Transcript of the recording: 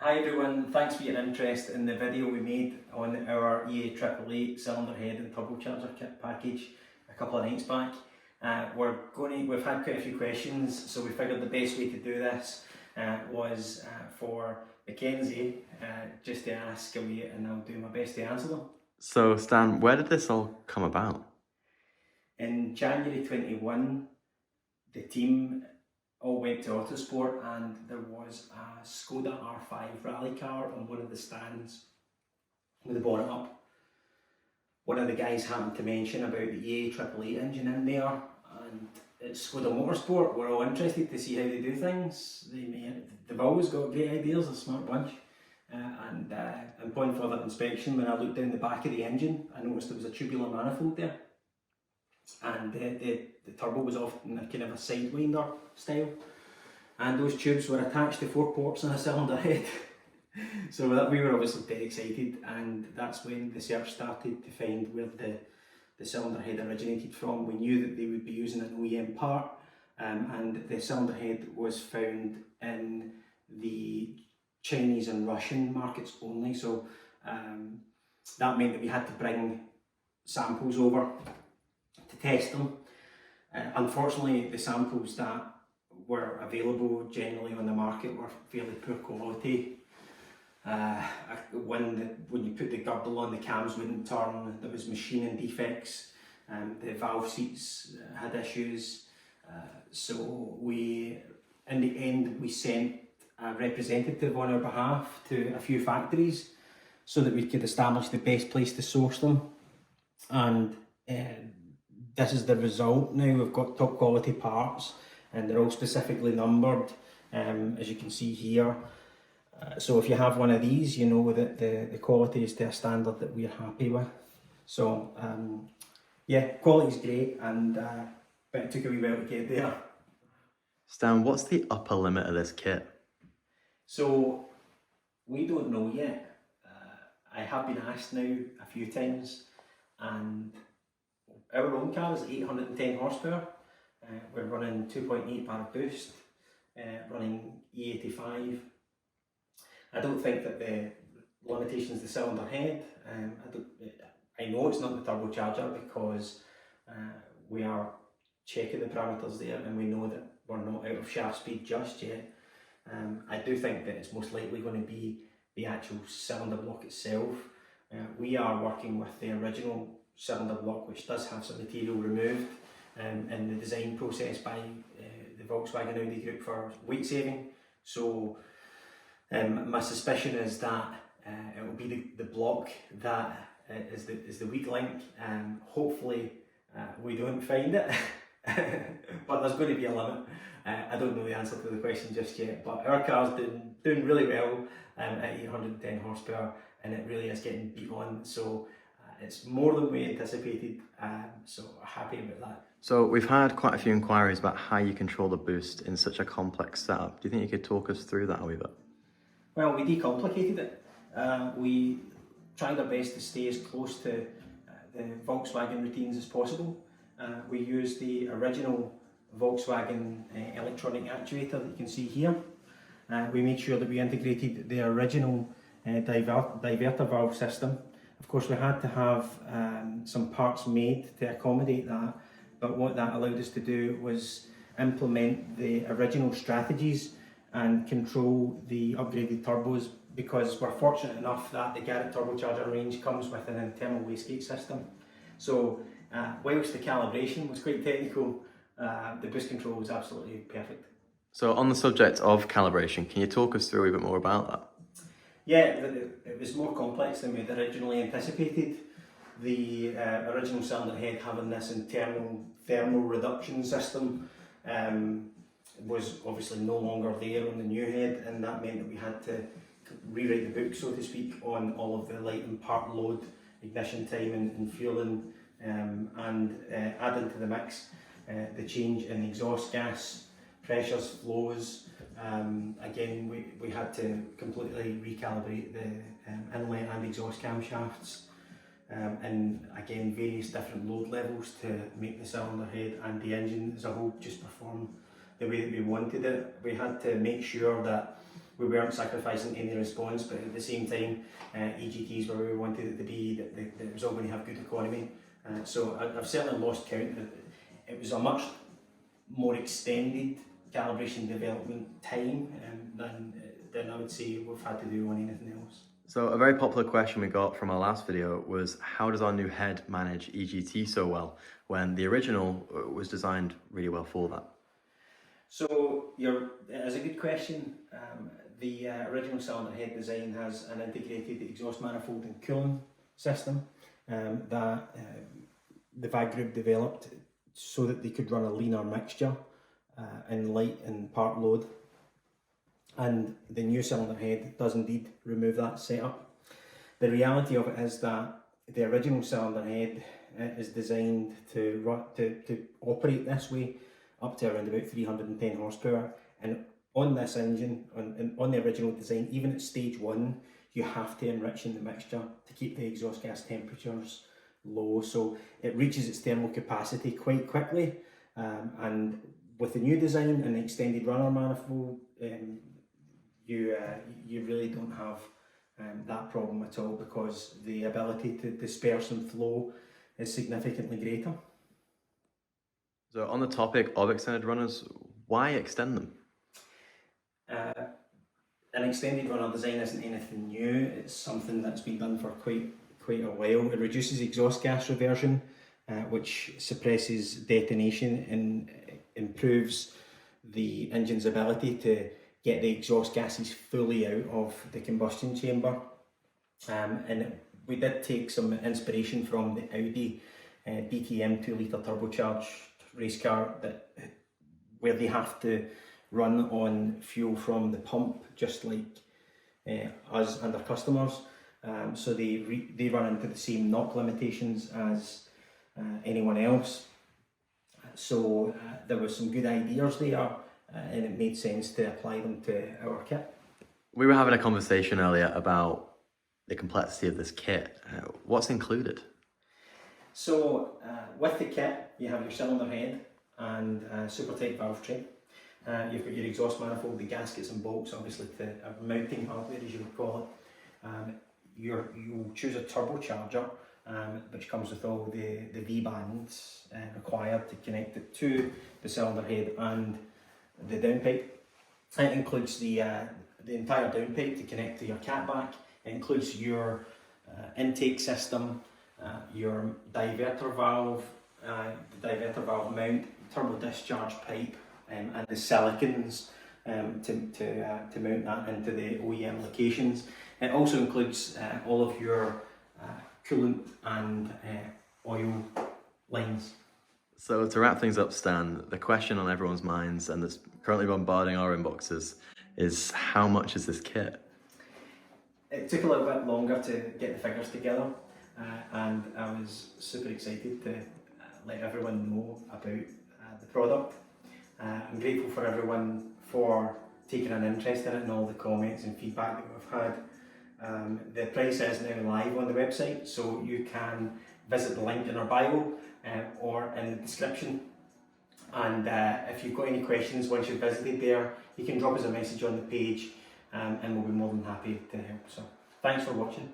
Hi everyone, thanks for your interest in the video we made on our EA888 cylinder head and turbocharger kit package a couple of nights back. We've had quite a few questions, so we figured the best way to do this was for Mackenzie just to ask away, and I'll do my best to answer them. So Stan, where did this all come about? In January 21, the team all went to Autosport and there was a Skoda R5 rally car on one of the stands with the bonnet up. One of the guys happened to mention about the EA888 engine in there, and it's Skoda Motorsport. We're all interested to see how they do things. They've always got great ideas, a smart bunch. And upon further inspection, when I looked down the back of the engine, I noticed there was a tubular manifold there. And the turbo was often a kind of a sidewinder style, and those tubes were attached to 4 ports on a cylinder head. So we were obviously very excited, and that's when the search started to find where the cylinder head originated from. We knew that they would be using an OEM part, and the cylinder head was found in the Chinese and Russian markets only, so that meant that we had to bring samples over to test them. Unfortunately, the samples that were available generally on the market were fairly poor quality. When you put the girdle on, the cams wouldn't turn, there was machining defects, the valve seats had issues, so in the end we sent a representative on our behalf to a few factories so that we could establish the best place to source them, and this is the result. Now we've got top quality parts and they're all specifically numbered, as you can see here. So if you have one of these, you know that the quality is to a standard that we're happy with. So yeah, quality is great, and but it took a wee while to get there. Stan, what's the upper limit of this kit? So we don't know yet. I have been asked now a few times, and our own car is 810 horsepower. We're running 2.8 bar boost, running E85. I don't think that the limitation is the cylinder head. I know it's not the turbocharger because we are checking the parameters there, and we know that we're not out of shaft speed just yet. I do think that it's most likely going to be the actual cylinder block itself. We are working with the original cylinder block, which does have some material removed in the design process by the Volkswagen Audi group for weight saving. So my suspicion is that it will be the block that is the weak link. Hopefully we don't find it, but there's going to be a limit. I don't know the answer to the question just yet, but our car's doing really well at 810 horsepower, and it really is getting beat on. So it's more than we anticipated, so happy about that. So we've had quite a few inquiries about how you control the boost in such a complex setup. Do you think you could talk us through that a wee bit? Well, we decomplicated it. We tried our best to stay as close to the Volkswagen routines as possible. We used the original Volkswagen electronic actuator that you can see here. We made sure that we integrated the original diverter valve system. Of course, we had to have some parts made to accommodate that, but what that allowed us to do was implement the original strategies and control the upgraded turbos, because we're fortunate enough that the Garrett turbocharger range comes with an internal wastegate system. So whilst the calibration was quite technical, the boost control was absolutely perfect. So on the subject of calibration, can you talk us through a wee bit more about that? Yeah, it was more complex than we had originally anticipated. The original cylinder head having this internal thermal reduction system was obviously no longer there on the new head, and that meant that we had to rewrite the book, so to speak, on all of the light and part load, ignition time and fueling, and add into the mix the change in exhaust gas pressures, flows. Again, we had to completely recalibrate the inlet and exhaust camshafts, and again various different load levels to make the cylinder head and the engine as a whole just perform the way that we wanted it. We had to make sure that we weren't sacrificing any response, but at the same time, EGTs where we wanted it to be, that it was all going to have good economy. So I've certainly lost count. It was a much more extended calibration development time than I would say we've had to do on anything else. So a very popular question we got from our last video was, how does our new head manage EGT so well when the original was designed really well for that? So it's a good question. The original cylinder head design has an integrated exhaust manifold and cooling system that the VAG group developed so that they could run a leaner mixture in light and part load. And the new cylinder head does indeed remove that setup. The reality of it is that the original cylinder head is designed to operate this way up to around about 310 horsepower, and on this engine, on the original design, even at stage 1, you have to enrich in the mixture to keep the exhaust gas temperatures low, so it reaches its thermal capacity quite quickly. And with the new design and the extended runner manifold, you really don't have that problem at all, because the ability to disperse and flow is significantly greater. So on the topic of extended runners, why extend them? An extended runner design isn't anything new. It's something that's been done for quite a while. It reduces exhaust gas reversion, which suppresses detonation and improves the engine's ability to get the exhaust gases fully out of the combustion chamber. And we did take some inspiration from the Audi DTM 2-litre turbocharged race car, where they have to run on fuel from the pump, just like us and our customers. So they run into the same knock limitations as anyone else. So there were some good ideas there, and it made sense to apply them to our kit. We were having a conversation earlier about the complexity of this kit. What's included? So with the kit, you have your cylinder head and super tight valve tray. You've got your exhaust manifold, the gaskets and bolts, obviously the mounting hardware, as you would call it. You'll choose a turbocharger, which comes with all the V-bands required to connect it to the cylinder head and the downpipe. It includes the entire downpipe to connect to your catback. It includes your intake system, your diverter valve, the diverter valve mount, turbo discharge pipe, and the silicons to mount that into the OEM locations. It also includes all of your coolant and oil lines. So to wrap things up, Stan, the question on everyone's minds and that's currently bombarding our inboxes is, how much is this kit? It took a little bit longer to get the figures together, and I was super excited to let everyone know about the product. I'm grateful for everyone for taking an interest in it and all the comments and feedback that we've had. The price is now live on the website, so you can visit the link in our bio or in the description. And if you've got any questions once you've visited there, you can drop us a message on the page, and we'll be more than happy to help. So thanks for watching.